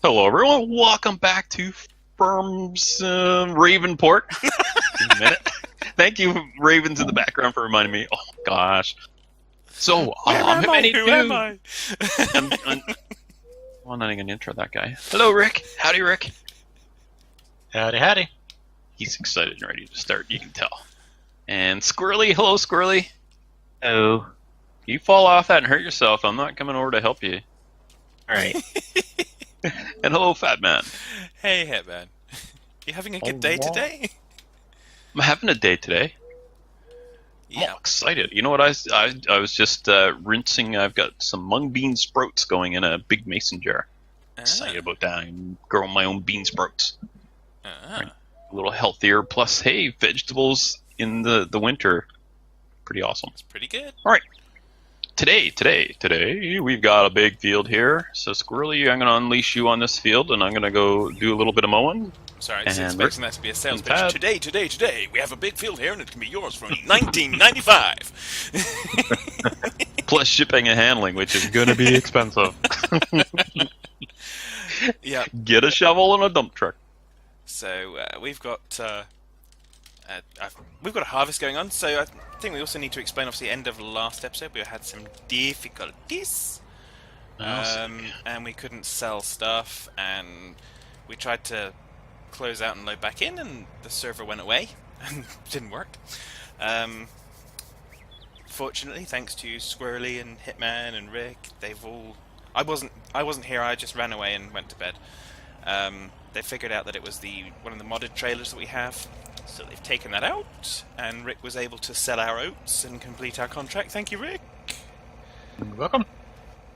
Hello, everyone. Welcome back to Firms Ravenport. A minute. Thank you, Ravens in the background, for reminding me. Oh gosh. So, Where am I? Who am I? I'm not even gonna intro that guy. Hello, Rick. Howdy, Rick. Howdy, howdy. He's excited and ready to start. You can tell. And Squirrelly. Hello, Squirrelly. Oh, You fall off that and hurt yourself. I'm not coming over to help you. all right. And hello, Fat Man. Hey, Hitman. You having a good Oh, day wow. today? I'm having a day today. I'm all excited. You know what? I was just rinsing. I've got some mung bean sprouts going in a big mason jar. Excited about that. I'm growing my own bean sprouts. Right. A little healthier. Plus, hey, vegetables in the winter. Pretty awesome. It's pretty good. All right. Today, we've got a big field here. So, Squirrely, I'm going to unleash you on this field, and I'm going to go do a little bit of mowing. Sorry, I was And expecting that to be a sales and pitch. Tad. Today, we have a big field here, and it can be yours from 1995. Plus shipping and handling, which is going to be expensive. Yeah. Get a shovel and a dump truck. So we've got a harvest going on. So I think we also need to explain. Obviously, end of last episode, we had some difficulties, and we couldn't sell stuff, and we tried to close out and load back in, and the server went away and didn't work. Fortunately, thanks to Squirrelly and Hitman and Rick, they've all. I wasn't here. I just ran away and went to bed. They figured out that it was one of the modded trailers that we have, so they've taken that out, and Rick was able to sell our oats and complete our contract. Thank you, Rick. You're welcome.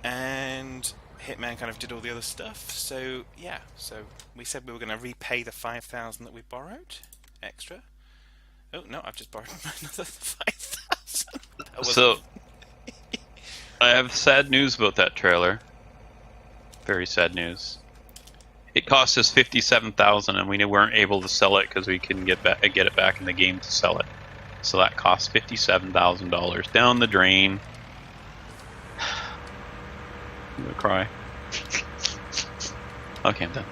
And Hitman kind of did all the other stuff. So yeah, so we said we were going to repay the 5,000 that we borrowed extra. Oh no, I've just borrowed another 5,000. So, I have sad news about that trailer. Very sad news. It cost us 57,000, and we weren't able to sell it because we couldn't get it back in the game to sell it. So that cost $57,000 down the drain. I'm gonna cry. Okay, I'm done.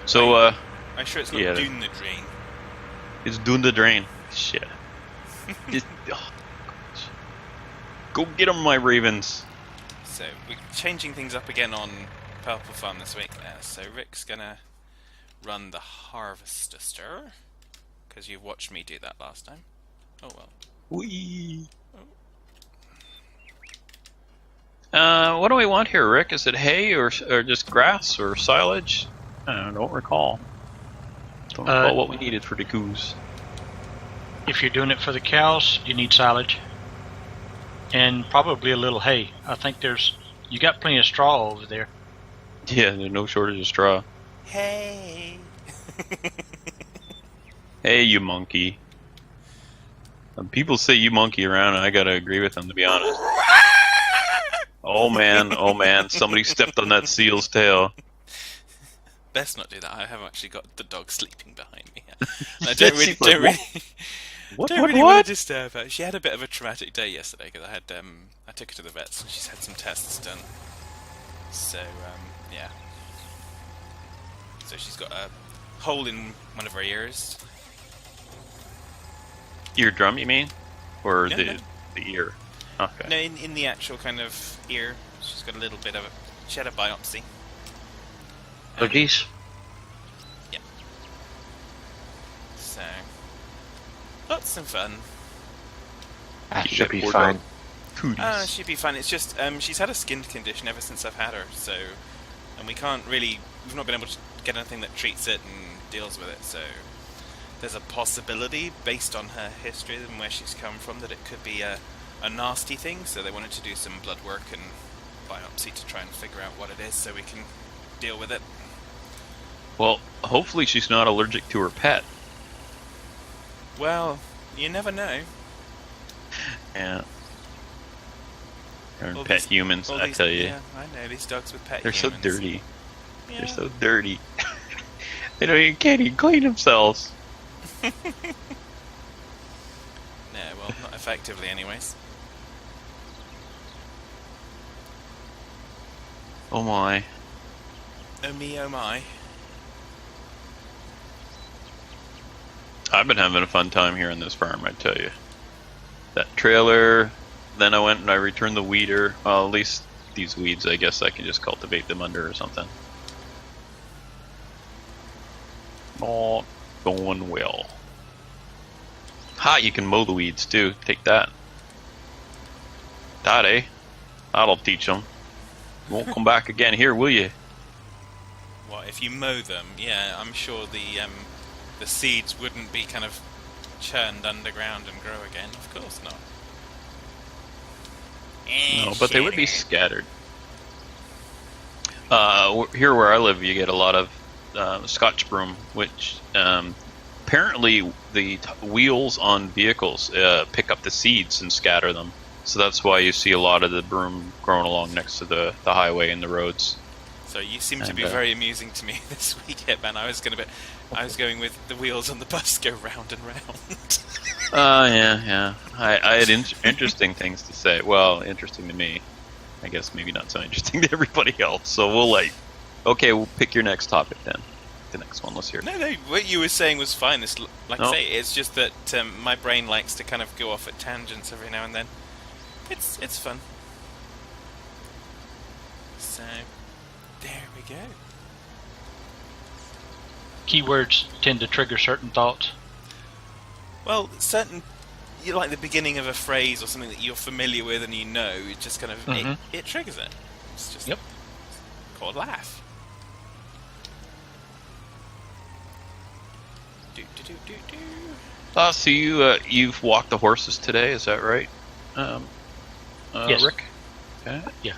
So, I'm sure it's not yeah, doing the drain. it's doing the drain. Shit. Oh, gosh. Go get them, my Ravens. So we're changing things up again on Purple Farm this week. So Rick's gonna run the Harvester because you watched me do that last time. Oh well. Whee. What do we want here, Rick? Is it hay or just grass or silage? I don't recall. Don't recall what we needed for the coos. If you're doing it for the cows, you need silage. And probably a little hay. I think you got plenty of straw over there. Yeah, there's no shortage of straw. Hey. Hey, you monkey. People say you monkey around, and I gotta agree with them, to be honest. Oh man, somebody stepped on that seal's tail. Best not do that. I have actually got the dog sleeping behind me. I She's don't really like, What? want to disturb her. She had a bit of a traumatic day yesterday because I took her to the vets and she's had some tests done. So yeah. So she's got a hole in one of her ears. Eardrum, you mean? Or No, the no. the ear? Okay. No, in the actual kind of ear, she's got a little bit of it. She had a biopsy. Cookies? Yeah. So, lots of fun. Keep Should that be poor fine. dog. Cooties. She'd be fine. It's just she's had a skin condition ever since I've had her. So, and we've not been able to get anything that treats it and deals with it. So, there's a possibility based on her history and where she's come from that it could be a nasty thing. So they wanted to do some blood work and biopsy to try and figure out what it is, so we can deal with it. Well, hopefully she's not allergic to her pet. Well, you never know. Yeah. Or All pet these- humans, all I these- tell you. Yeah, I know these dogs with pet They're so humans. dirty. Yeah. They're so dirty. Can't even clean themselves. No, well, not effectively, anyways. Oh my. Oh me, oh my. I've been having a fun time here on this farm, I tell you. That trailer, then I went and I returned the weeder. Well, at least these weeds, I guess I can just cultivate them under or something. All going well. Ha, you can mow the weeds too. Take that. That, eh? That'll teach them. Won't come back again here, will you? What, if you mow them? Yeah, I'm sure the seeds wouldn't be kind of churned underground and grow again. Of course not. No, but they would be scattered. Here where I live, you get a lot of Scotch broom, which apparently the wheels on vehicles pick up the seeds and scatter them. So that's why you see a lot of the broom growing along next to the highway and the roads. So you seem to be very amusing to me this week, Hitman. I was going with the wheels on the bus go round and round. Yeah. I had interesting things to say. Well, interesting to me. I guess maybe not so interesting to everybody else. So okay, we'll pick your next topic then. The next one, let's hear it. No, what you were saying was fine. It's, like I say, it's just that my brain likes to kind of go off at tangents every now and then. It's fun. So, there we go. Keywords tend to trigger certain thoughts. Well, like the beginning of a phrase or something that you're familiar with and you know, it just kind of, it triggers it. It's just called laugh. So you've walked the horses today, is that right? Yes. Rick? Okay. Yeah.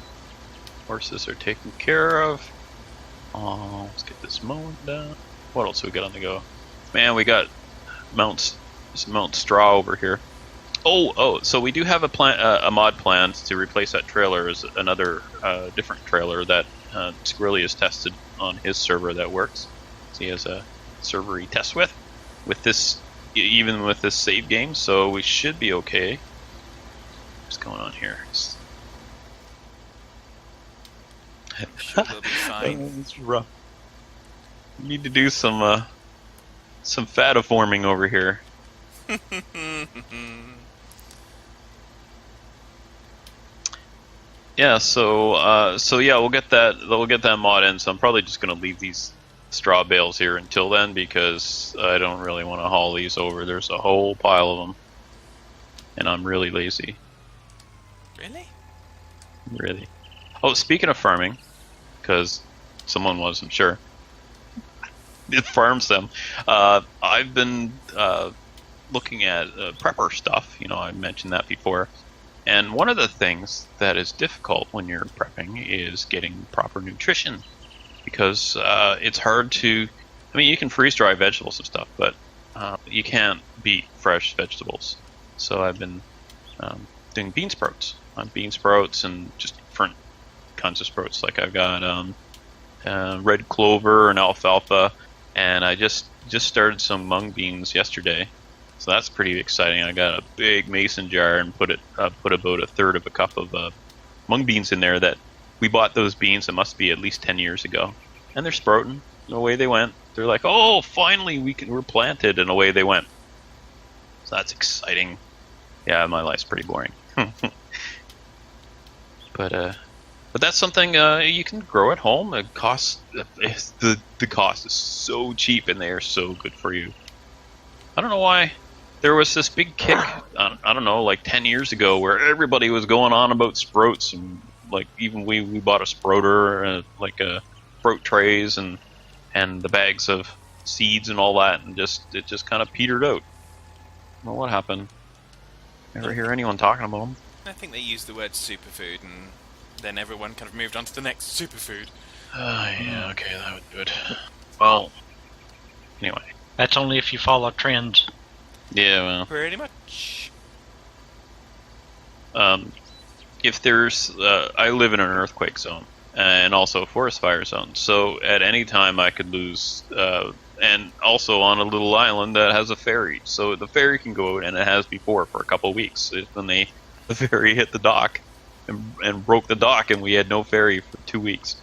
Horses are taken care of. Let's get this mowing done. What else we got on the go? Man, we got Mount Straw over here. So we do have a mod planned to replace that trailer as another different trailer that Squirrelly has tested on his server that works. So he has a server he tests with this, even with this save game. So we should be okay. What's going on here? Sure we'll be fine. It's rough. We need to do some fatiforming over here. Yeah, so yeah, we'll get that mod in. So I'm probably just gonna leave these straw bales here until then because I don't really want to haul these over. There's a whole pile of them, and I'm really lazy. Really? Oh, speaking of farming, because someone was, I'm sure. It farms them. I've been looking at prepper stuff. You know, I mentioned that before. And one of the things that is difficult when you're prepping is getting proper nutrition, because it's hard to. I mean, you can freeze dry vegetables and stuff, but you can't beat fresh vegetables. So I've been doing bean sprouts. Bean sprouts and just different kinds of sprouts. Like I've got red clover and alfalfa, and I just started some mung beans yesterday. So that's pretty exciting. I got a big mason jar and put about a third of a cup of mung beans in there. That we bought those beans. It must be at least 10 years ago, and they're sprouting. Away they went. They're like, oh, finally we're planted, and away they went. So that's exciting. Yeah, my life's pretty boring. But that's something you can grow at home. It costs the cost is so cheap, and they are so good for you. I don't know why there was this big kick. I don't know, like 10 years ago, where everybody was going on about sprouts, and like even we bought a sprouter, like sprout trays, and the bags of seeds and all that, and it just kind of petered out. Well, what happened? Never hear anyone talking about them. I think they used the word superfood, and then everyone kind of moved on to the next superfood. Yeah, okay, that would do it. Well, anyway. That's only if you follow trends. Yeah, well. Pretty much. If there's... I live in an earthquake zone, and also a forest fire zone, so at any time I could lose... and also on a little island that has a ferry, so the ferry can go out, and it has before for a couple of weeks. When the ferry hit the dock and broke the dock, and we had no ferry for 2 weeks.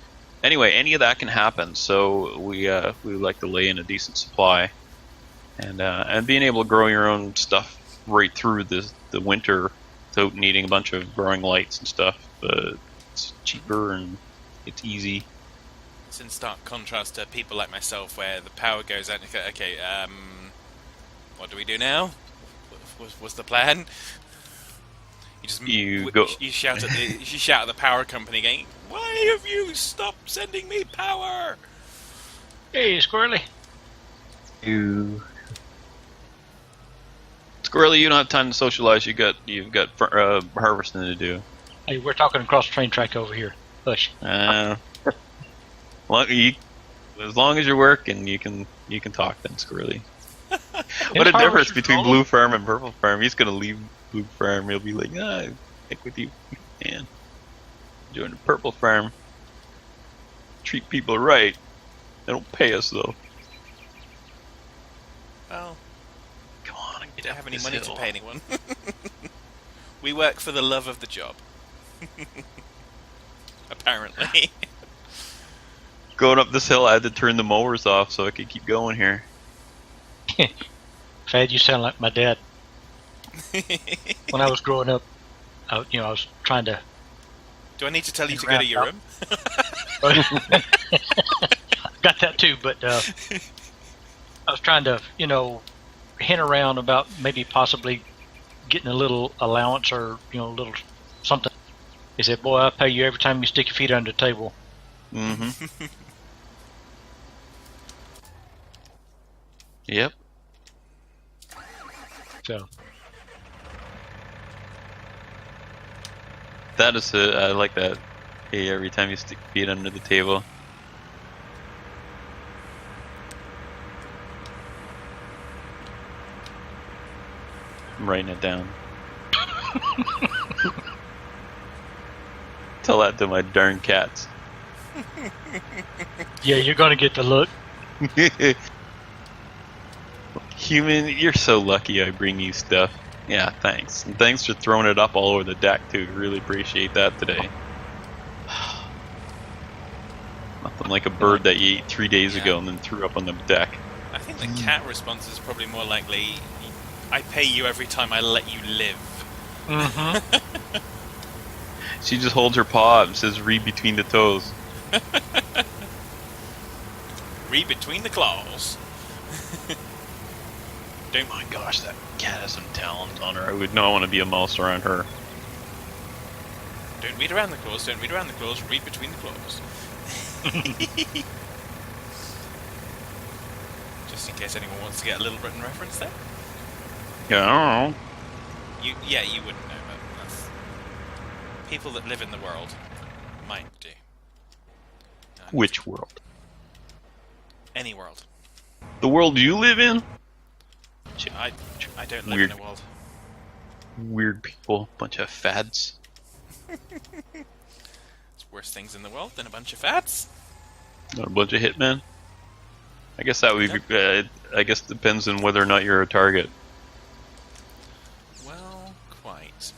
anyway, any of that can happen. So we like to lay in a decent supply, and being able to grow your own stuff right through the winter without needing a bunch of growing lights and stuff. It's cheaper and it's easy. It's in stark contrast to people like myself, where the power goes out and you go, okay, what do we do now? What's the plan? You shout at the power company, going, "Why have you stopped sending me power?" Hey, Squirrelly. Squirrely, you don't have time to socialize. You've got harvesting to do. Hey, we're talking across the train track over here. Hush. As long as you're working, you can talk then, Squirrely. What a difference between Blue Farm and Purple Farm. He's gonna leave Blue Farm. He'll be like, stick with you, man. Join the Purple Farm. Treat people right. They don't pay us though. Well, come on, we don't have any money to pay anyone. We work for the love of the job. Apparently. Going up this hill, I had to turn the mowers off so I could keep going here. Fad, you sound like my dad. When I was growing up, I was trying to... Do I need to tell you to go to your room? Got that too, but I was trying to, hint around about maybe possibly getting a little allowance or, a little something. He said, "Boy, I'll pay you every time you stick your feet under the table." Mm-hmm. Yep. So that is I like that. Hey, every time you stick your feet under the table. I'm writing it down. Tell that to my darn cats. Yeah, you're gonna get the look. Human, you're so lucky I bring you stuff. Yeah, thanks. And thanks for throwing it up all over the deck too. Really appreciate that today. Nothing like a bird that you ate 3 days ago and then threw up on the deck. I think the cat response is probably more likely, "I pay you every time I let you live." Mm-hmm. She just holds her paw up and says, "Read between the toes." Read between the claws. Oh my gosh, that cat has some talent on her. I would not want to be a mouse around her. Don't read around the claws, don't read around the claws, read between the claws. Just in case anyone wants to get a little written reference there. Yeah, I don't know. You wouldn't know, but that's... people that live in the world might do. Which world? Any world. The world you live in? I don't live in a world. Weird people, bunch of fads. There's worse things in the world than a bunch of fads. Not a bunch of hitmen. I guess that would be. I guess it depends on whether or not you're a target. Well, quite.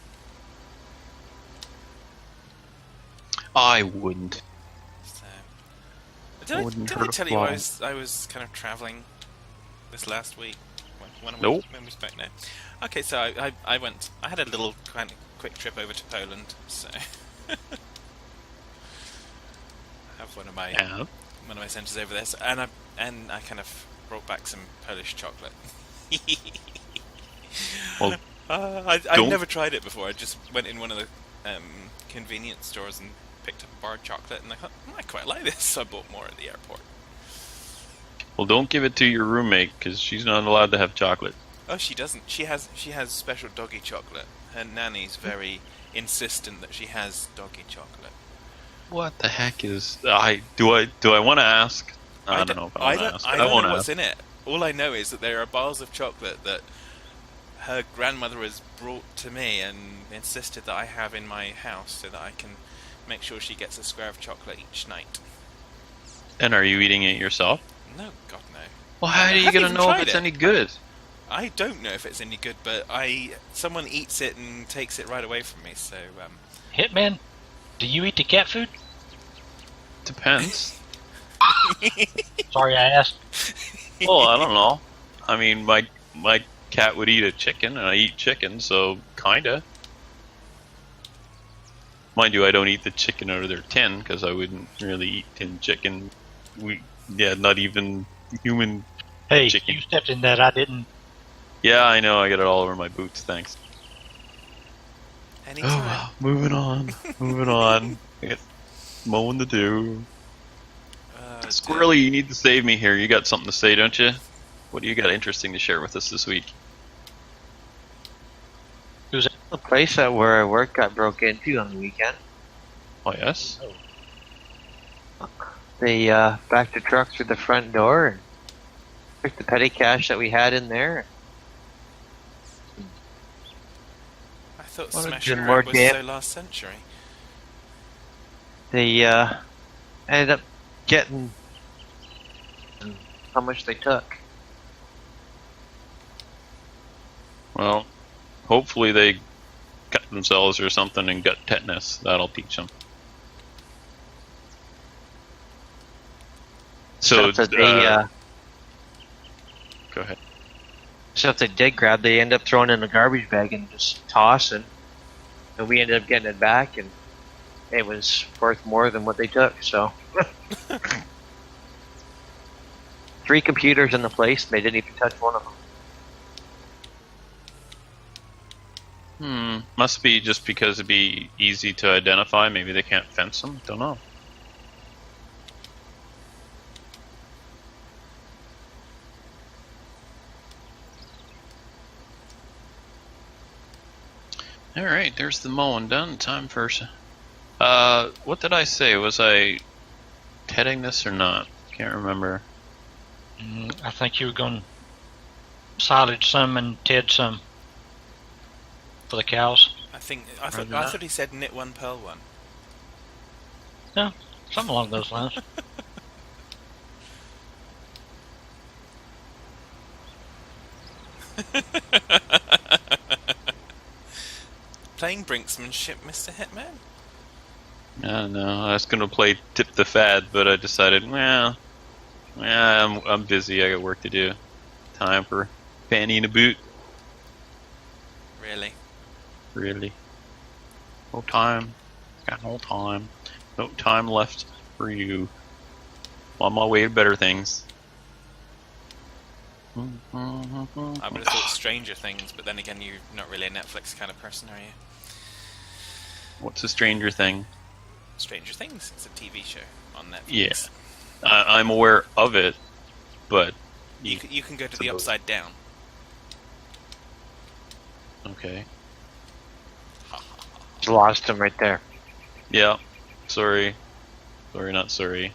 I wouldn't. So, did I tell you I was kind of traveling this last week? Nope. When we spoke now. Okay, so I went. I had a little kind of quick trip over to Poland. So I have one of my centres over there, so, and I kind of brought back some Polish chocolate. Well, I've never tried it before. I just went in one of the convenience stores and picked up a bar of chocolate, and I thought, I quite like this, so I bought more at the airport. Well, don't give it to your roommate, because she's not allowed to have chocolate. Oh, she doesn't. She has special doggy chocolate. Her nanny's very insistent that she has doggy chocolate. What the heck is... do I want to ask? I don't know if I want to ask. I don't know what's in it. All I know is that there are bars of chocolate that her grandmother has brought to me and insisted that I have in my house so that I can make sure she gets a square of chocolate each night. And are you eating it yourself? No, God no. Well, how are you going to know if it's any good? I don't know if it's any good, but someone eats it and takes it right away from me, so... Hitman, do you eat the cat food? Depends. Sorry, I asked. Well, I don't know. I mean, my cat would eat a chicken, and I eat chicken, so kinda. Mind you, I don't eat the chicken out of their tin, because I wouldn't really eat tin chicken. Not even human Hey, chicken. you stepped in that. I didn't. Yeah, I know. I got it all over my boots. Thanks. Anytime. Oh, moving on. Moving on. I got mowing to do. Squirrelly, you need to save me here. You got something to say, don't you? What do you got interesting to share with us this week? The place where I work got broke into on the weekend. Oh, yes? They backed the truck through the front door and took the petty cash that we had in there. I thought What a Smash good and lord, Grab was yeah. so last century. They ended up getting how much they took. Well, hopefully they cut themselves or something and got tetanus. That'll teach them. So, Stuff that go ahead. stuff they did grab, they end up throwing in a garbage bag and just tossing. And we ended up getting it back, and it was worth more than what they took. So, 3 computers in the place, and they didn't even touch one of them. Must be just because it'd be easy to identify. Maybe they can't fence them. Don't know. Alright, there's the mowing done. Time for... what did I say? Was I heading this or not? Can't remember. I think you were going to silage some and Ted some for the cows. I thought he said knit one, pearl one. Yeah, something along those lines. Playing brinksmanship, Mr. Hitman? No, I was gonna play Tip the Fad, but I decided, I'm busy. I got work to do. Time for fanny in a boot. Really? Really? No time. Got no time. No time left for you. On my way to better things. I would have thought Stranger Things, but then again, you're not really a Netflix kind of person, are you? What's a Stranger Thing? Stranger Things. It's a TV show on Netflix. Yeah. I'm aware of it, but... You can go to the Upside Down. Okay. Just lost him right there. Yeah. Sorry. Sorry, not sorry.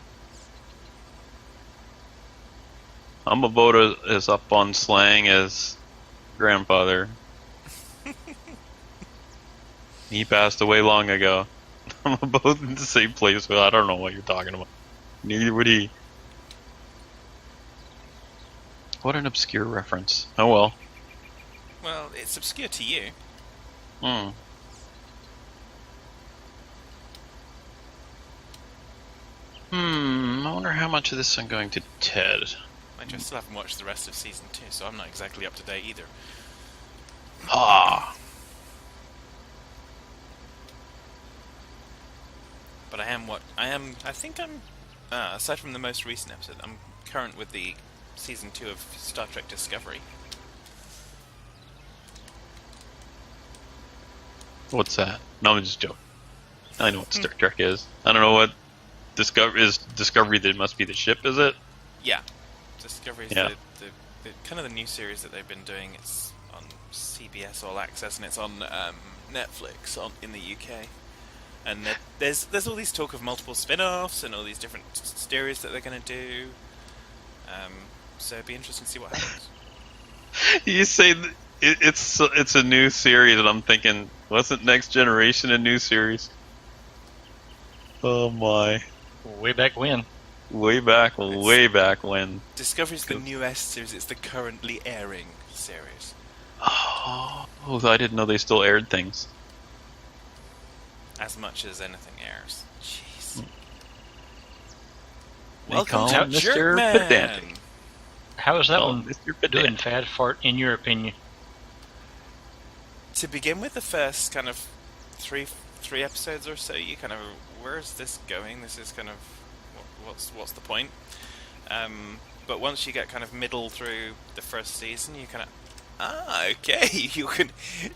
I'm about as up on slang as grandfather. He passed away long ago. I'm about in the same place, but I don't know what you're talking about. Neither would he. What an obscure reference. Oh well. Well, it's obscure to you. I wonder how much of this I'm going to Ted. Mind you, I still haven't watched the rest of season 2, so I'm not exactly up to date either. Ah. But I think I'm, aside from the most recent episode, I'm current with the season 2 of Star Trek Discovery. What's that? No, I'm just joking. I know what Star Trek is. I don't know what Discovery. That must be the ship, is it? Yeah. Discovery is Yeah. the kind of the new series that they've been doing. It's on CBS All Access, and it's on Netflix in the UK. And there's all these talk of multiple spin-offs and all these different series that they're going to do. So it'd be interesting to see what happens. You say it's a new series, and I'm thinking, wasn't Next Generation a new series? Oh my! Way back when. Way back when. Discovery's the newest series. It's the currently airing series. Oh, I didn't know they still aired things. As much as anything airs. Jeez. Welcome call to him Mr. Jerkman. Pedantic. How is that Call one him Mr. doing, Pedantic. Fad Fart, in your opinion? To begin with, the first kind of three episodes or so, you kind of, where is this going? This is kind of, what's the point? But once you get kind of middle through the first season, you kind of, okay,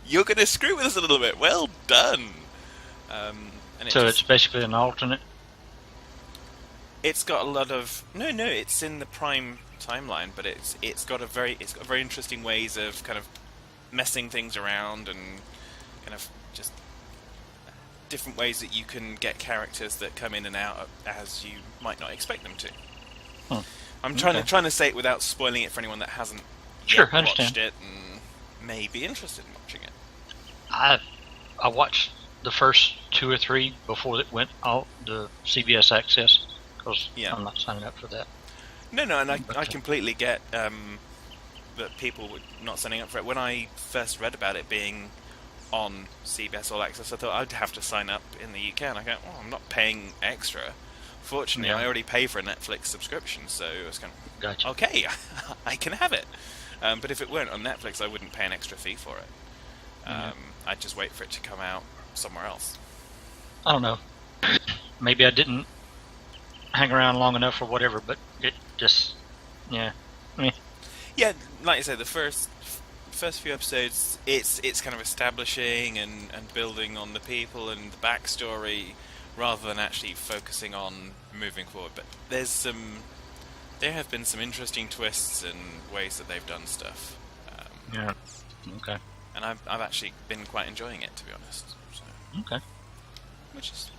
you're gonna screw with us a little bit. Well done. And So it's basically an alternate? it's got a lot of no, it's in the prime timeline, but it's got very interesting ways of kind of messing things around and kind of just different ways that you can get characters that come in and out as you might not expect them to. Huh. I'm trying to say it without spoiling it for anyone that hasn't Sure, yet I watched understand. it and may be interested in watching it. I watched the first 2 or 3 before it went out the CBS Access, because Yeah. I'm not signing up for that. No, and I But, completely get that people were not signing up for it. When I first read about it being on CBS All Access, I thought I'd have to sign up in the UK, and I go, I'm not paying extra. Fortunately, Yeah. I already pay for a Netflix subscription, so I was kind of, Gotcha. okay, I can have it. But if it weren't on Netflix, I wouldn't pay an extra fee for it. I'd just wait for it to come out somewhere else. I don't know. Maybe I didn't hang around long enough or whatever, but it just, yeah. Yeah, like I said, the first few episodes, it's kind of establishing and building on the people and the backstory, rather than actually focusing on moving forward. But there have been some interesting twists and ways that they've done stuff. Yeah. Okay. And I've actually been quite enjoying it, to be honest. So, Okay. which is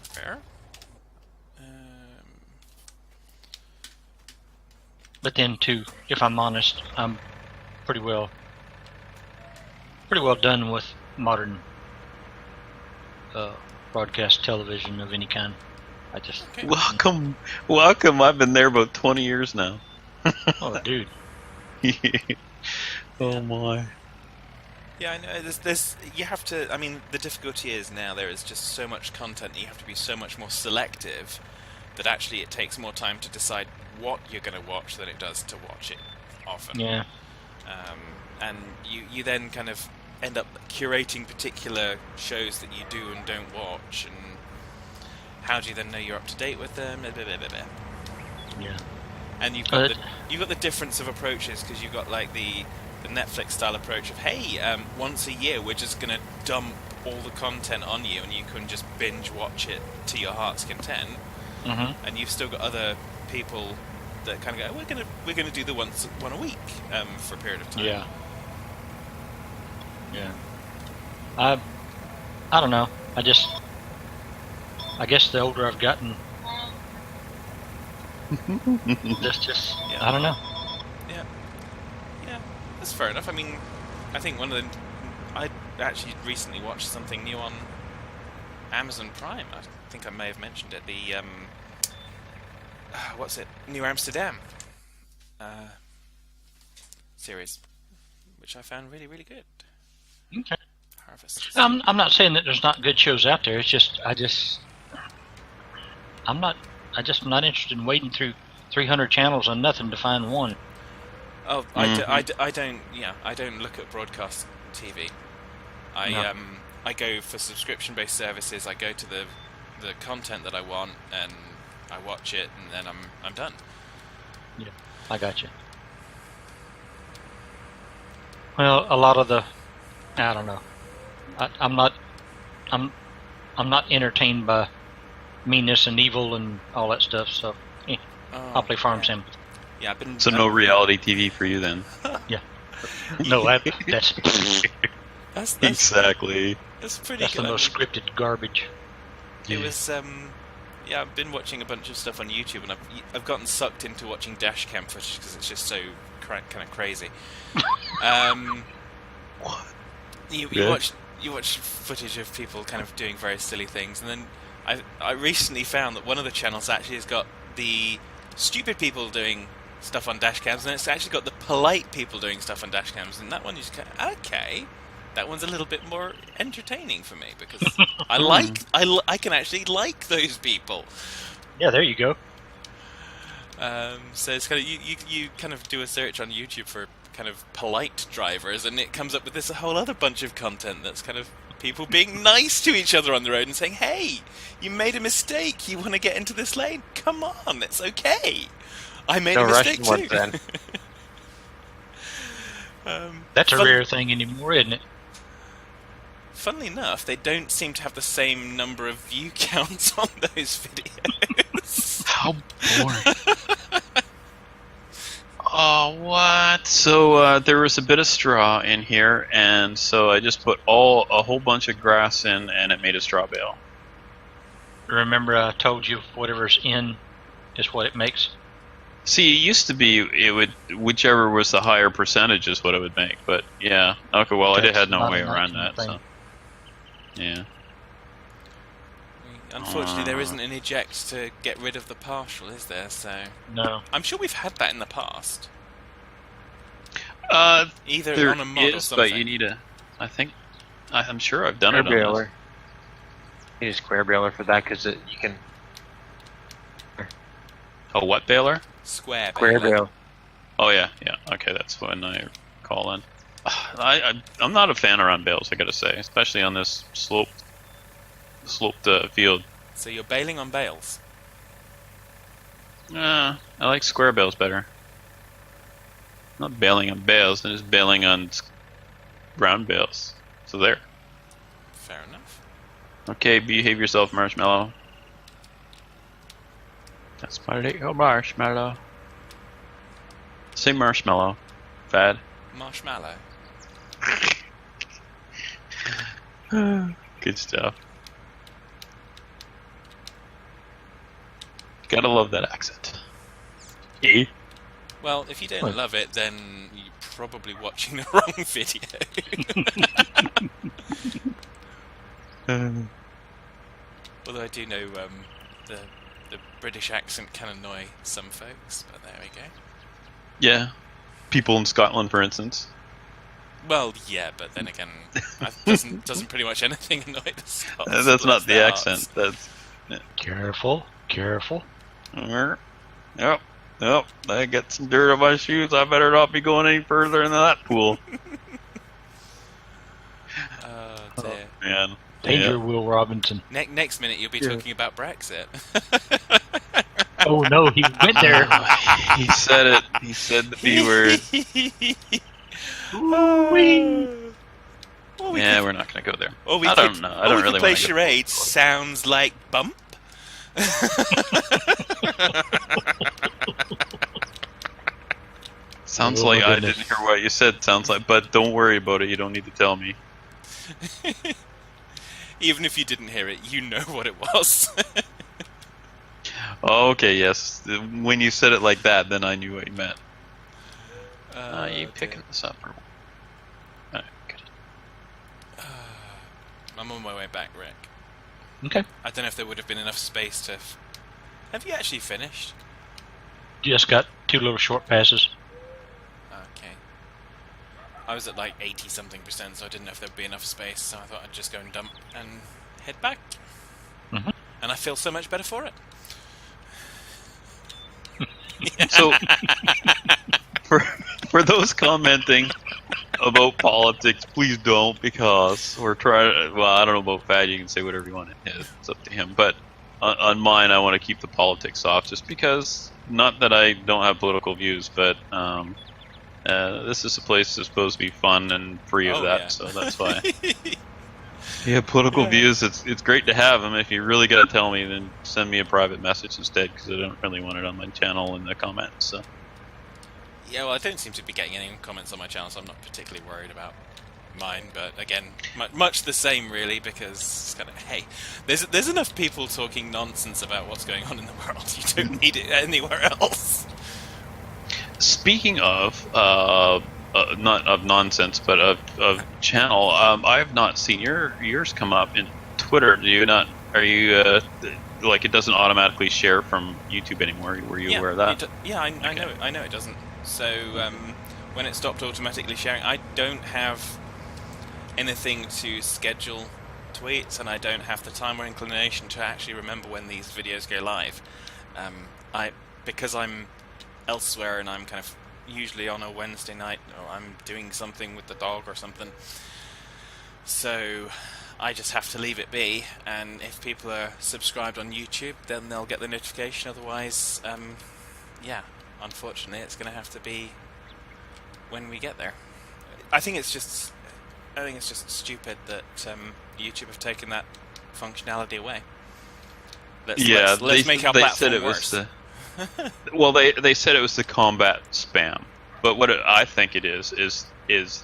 fair. But then, too, if I'm honest, I'm pretty well done with modern broadcast television of any kind. I just, Okay. Welcome. I've been there about 20 years now. oh, dude. Oh my. Yeah, I know. There's you have to. I mean, the difficulty is now there is just so much content that you have to be so much more selective. That actually it takes more time to decide what you're going to watch than it does to watch it often. Yeah. And you then kind of end up curating particular shows that you do and don't watch, and how do you then know you're up to date with them? Blah, blah, blah, blah, blah. Yeah. And you've got the difference of approaches, because you've got like the Netflix style approach of, hey, once a year we're just going to dump all the content on you and you can just binge watch it to your heart's content. Mm-hmm. And you've still got other people that kind of go, we're gonna do the one a week for a period of time. Yeah. Yeah. I don't know. I guess the older I've gotten, that's just, Yeah. I don't know. Yeah, that's fair enough. I mean, I think I actually recently watched something new on Amazon Prime. I think I may have mentioned it. The what's it? New Amsterdam series, which I found really, really good. Okay. Harvest. I'm not saying that there's not good shows out there. It's just I'm not interested in wading through 300 channels on nothing to find one. Oh, I don't. Yeah, I don't look at broadcast TV. I go for subscription-based services. I go to the content that I want, and I watch it, and then I'm done. Yeah, I got you. Well, a lot of I don't know. I'm not entertained by meanness and evil and all that stuff. So, I'll play Farm Sim. Yeah, I've been. So no reality TV for you then. Yeah. No, that's That's Exactly. That's pretty that's good. the most scripted garbage. It was yeah, I've been watching a bunch of stuff on YouTube, and I've gotten sucked into watching dash cam footage because it's just so kind of crazy. What? You Yeah. watch footage of people kind of doing very silly things, and then I recently found that one of the channels actually has got the stupid people doing stuff on dash cams, and it's actually got the polite people doing stuff on dash cams, and that one is kind of, okay. That one's a little bit more entertaining for me because I can actually like those people. Yeah, there you go. So it's kind of you kind of do a search on YouTube for kind of polite drivers, and it comes up with this whole other bunch of content that's kind of people being nice to each other on the road and saying, "Hey, you made a mistake. You want to get into this lane? Come on, it's okay. I made a mistake too." Russian one, then. That's a rare thing anymore, isn't it? Funnily enough, they don't seem to have the same number of view counts on those videos. How boring. Oh, what? So there was a bit of straw in here, and so I just put a whole bunch of grass in, and it made a straw bale. Remember, I told you whatever's in is what it makes. See, it used to be whichever was the higher percentage is what it would make, but yeah. Okay, well, I had no way around that, so yeah. Unfortunately, there isn't an eject to get rid of the partial, is there? So no. I'm sure we've had that in the past. Either There on a mod or is, something. but you need a. I'm sure I've done Square it on baler. You need a square baler for that because you can. a what baler? Square Square baler. baler. Oh yeah. Okay, that's when I call in. I'm not a fan around bales, I gotta say, especially on this sloped field. So you're baling on bales. I like square bales better. Not bailing on bales, I'm just bailing on round bales. So there. Fair enough. Okay, behave yourself, Marshmallow. That's my little marshmallow. Say marshmallow, Fad. Marshmallow. Good stuff. Gotta love that accent. Eh? Well, if you don't love it, then you're probably watching the wrong video. Although I do know the British accent can annoy some folks, but there we go. Yeah. People in Scotland, for instance. Well, yeah, but then again, doesn't pretty much anything annoy the Scots. That's not the their accent. hearts. That's. Careful. Yep. I got some dirt on my shoes. I better not be going any further into that pool. Oh dear. Man. Danger, Yeah. Will Robinson. Next minute, you'll be talking about Brexit. Oh no, he went there. He said it. He said the B word. Yeah, we're not going to go there. I don't know. I don't really play want to charades. Sounds like bump. Sounds Oh, like my I goodness. didn't hear what you said. Sounds like, but don't worry about it. You don't need to tell me. Even if you didn't hear it, you know what it was. Okay, yes. When you said it like that, then I knew what you meant. Are you picking this up? Or... Alright, good. I'm on my way back, Rick. Okay. I don't know if there would have been enough space to... Have you actually finished? Just got 2 little short passes. Okay. I was at like 80-something%, so I didn't know if there'd be enough space, so I thought I'd just go and dump and head back. Mhm. And I feel so much better for it. So, for those commenting about politics, please don't, because we're trying. Well, I don't know about Fad. You can say whatever you want. It's up to him. But on mine, I want to keep the politics off, just because. Not that I don't have political views, but this is a place that's supposed to be fun and free of that. Yeah. So that's why. Yeah, political views. It's great to have them. If you really got to tell me, then send me a private message instead, because I don't really want it on my channel in the comments. So. Yeah, well, I don't seem to be getting any comments on my channel, so I'm not particularly worried about mine. But again, much the same, really, because it's kind of, hey, there's enough people talking nonsense about what's going on in the world. You don't need it anywhere else. Speaking of, not of nonsense, but of channel, I have not seen yours come up in Twitter. Do you not? Are you like it doesn't automatically share from YouTube anymore? Were you aware of that? I know it doesn't. So when it stopped automatically sharing, I don't have anything to schedule tweets, and I don't have the time or inclination to actually remember when these videos go live. Because I'm elsewhere and I'm kind of usually on a Wednesday night, or I'm doing something with the dog or something. So I just have to leave it be, and if people are subscribed on YouTube, then they'll get the notification. Otherwise, yeah, unfortunately, it's going to have to be when we get there. I think it's just stupid that YouTube have taken that functionality away. Let's make our platform worse. Well, they said it was to combat spam, but what I think it is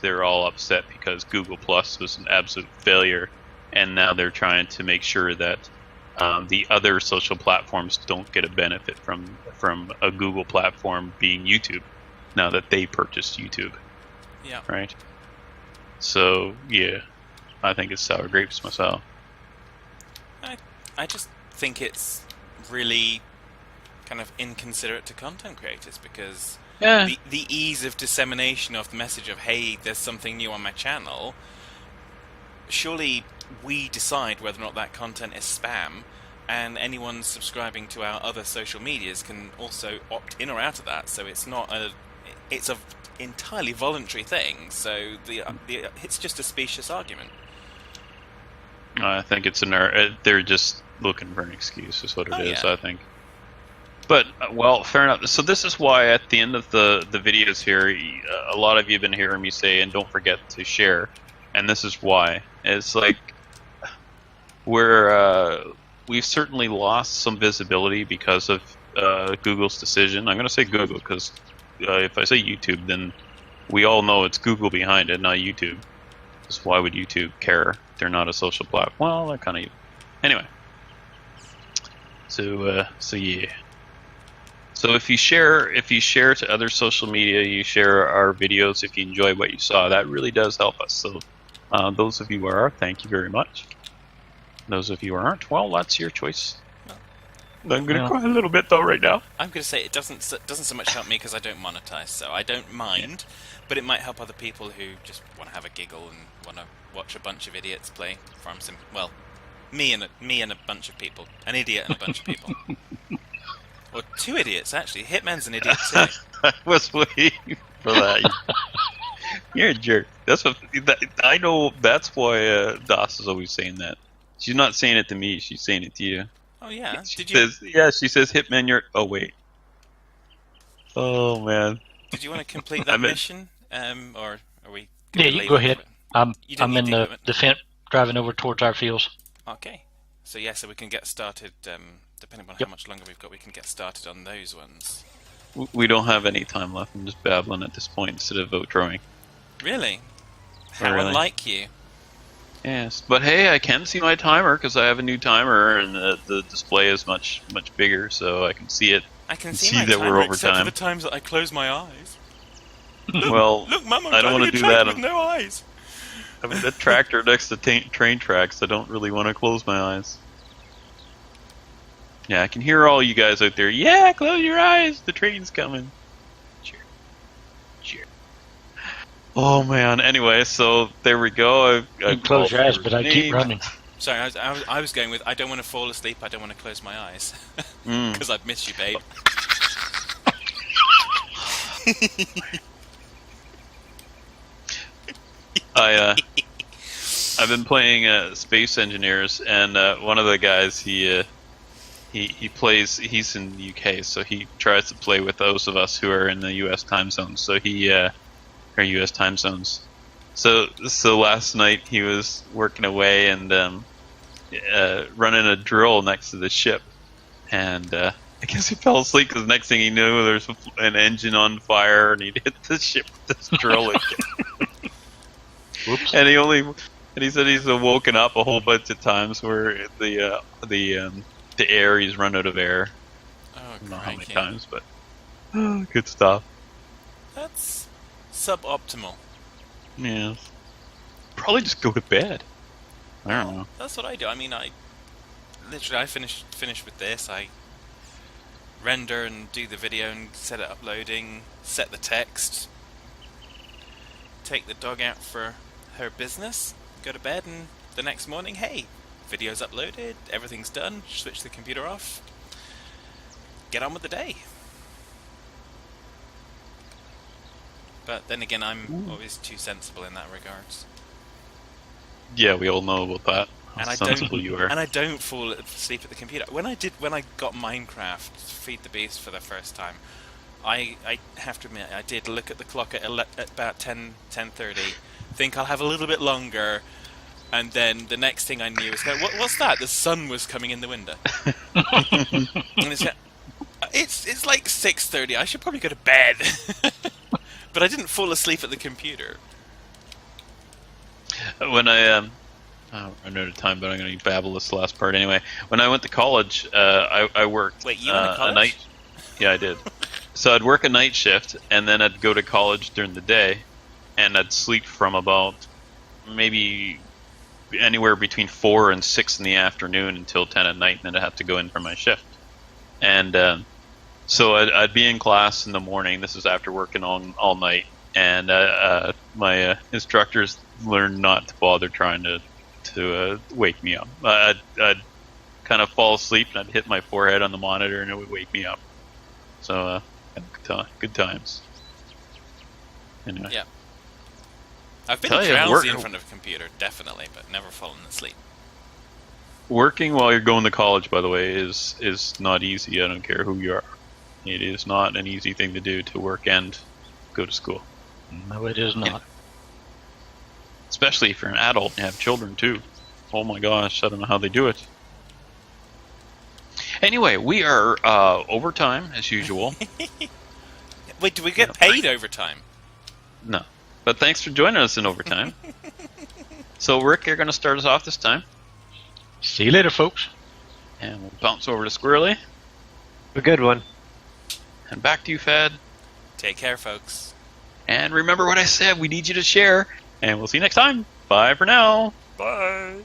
they're all upset because Google Plus was an absolute failure, and now they're trying to make sure that the other social platforms don't get a benefit from a Google platform being YouTube, now that they purchased YouTube. Yeah. Right. So yeah, I think it's sour grapes myself. I just think it's really kind of inconsiderate to content creators, because the ease of dissemination of the message of, hey, there's something new on my channel, surely we decide whether or not that content is spam, and anyone subscribing to our other social medias can also opt in or out of that. So it's not it's a entirely voluntary thing. So it's just a specious argument. I think it's they're just looking for an excuse, is what it is. Yeah. I think. But well, fair enough. So this is why at the end of the videos here, a lot of you have been hearing me say, and don't forget to share. And this is why. It's like we've certainly lost some visibility because of Google's decision. I'm going to say Google because if I say YouTube, then we all know it's Google behind it, not YouTube. Because why would YouTube care? They're not a social platform. Well, they're kind of. Anyway. So yeah. So if you share to other social media, you share our videos. If you enjoy what you saw, that really does help us. So those of you who are, thank you very much. Those of you who aren't, well, that's your choice. I'm gonna cry a little bit though right now. I'm gonna say it doesn't so much help me because I don't monetize, so I don't mind. But it might help other people who just want to have a giggle and want to watch a bunch of idiots play Farm Sim. Well, me and a bunch of people, an idiot and a bunch of people. Or two idiots, actually. Hitman's an idiot too. I was waiting for that. You're a jerk. That's what I know. That's why Das is always saying that. She's not saying it to me. She's saying it to you. Oh yeah. She says, Hitman, you're. Oh wait. Oh man. Did you want to complete that mission, or are we? Yeah, you go ahead. I'm in the Fent driving over towards our fields. Okay. So yeah, so we can get started. Depending on how much longer we've got, we can get started on those ones. We don't have any time left. I'm just babbling at this point instead of outroing. Really? How unlike you. Yes, but hey, I can see my timer because I have a new timer, and the display is much bigger, so I can see it. I can see that timer, we're over except time. for the times that I close my eyes. Well, look, Mum, I don't want to do that. With no eyes. I mean, that tractor next to train tracks. I don't really want to close my eyes. Yeah, I can hear all you guys out there. Yeah, close your eyes. The train's coming. Cheer. Oh man. Anyway, so there we go. I close your eyes, but I keep running. Sorry, I was going with. I don't want to fall asleep. I don't want to close my eyes because I've missed you, babe. I've been playing Space Engineers, and one of the guys he plays. He's in the UK, so he tries to play with those of us who are in the US time zones. So or US time zones. So last night he was working away and running a drill next to the ship, and I guess he fell asleep because next thing he knew there's an engine on fire and he'd hit the ship with this drill again. Whoops. And he said he's woken up a whole bunch of times where the air, he's run out of air. Oh, I don't know how many crikey. times, but good stuff. That's suboptimal. Yeah. Probably just go to bed. I don't know. That's what I do. I mean, I finish with this. I render and do the video and set it uploading, set the text, take the dog out for her business, go to bed, and the next morning, hey, video's uploaded, everything's done, switch the computer off, get on with the day. But then again, I'm always too sensible in that regards. Yeah, we all know about that. And How sensible you are. And I don't fall asleep at the computer. When I got Minecraft Feed the Beast for the first time, I have to admit, I did look at the clock at about 10:30, think I'll have a little bit longer, and then the next thing I knew was, what's that? The sun was coming in the window. And it's like 6:30, I should probably go to bed. But I didn't fall asleep at the computer. When I I'm out of time, but I'm going to babble this last part anyway. When I went to college, I worked. Wait, you went to college? a night. Yeah, I did. So I'd work a night shift, and then I'd go to college during the day, and I'd sleep from about maybe anywhere between 4 and 6 in the afternoon until 10 at night, and then I'd have to go in for my shift. And so I'd be in class in the morning. This is after working all night, and my instructors learned not to bother trying to wake me up. I'd kind of fall asleep, and I'd hit my forehead on the monitor, and it would wake me up. So good times. Anyway. Yeah. I've been drowsy in front of a computer, definitely, but never fallen asleep. Working while you're going to college, by the way, is not easy. I don't care who you are. It is not an easy thing to do, to work and go to school. No, it is not. Yeah. Especially if you're an adult and have children too. Oh my gosh, I don't know how they do it. Anyway, we are overtime as usual. Wait, do we get paid overtime? No. But thanks for joining us in overtime. So, Rick, you're going to start us off this time. See you later, folks. And we'll bounce over to Squirrelly. A good one. And back to you, Fad. Take care, folks. And remember what I said, we need you to share. And we'll see you next time. Bye for now. Bye.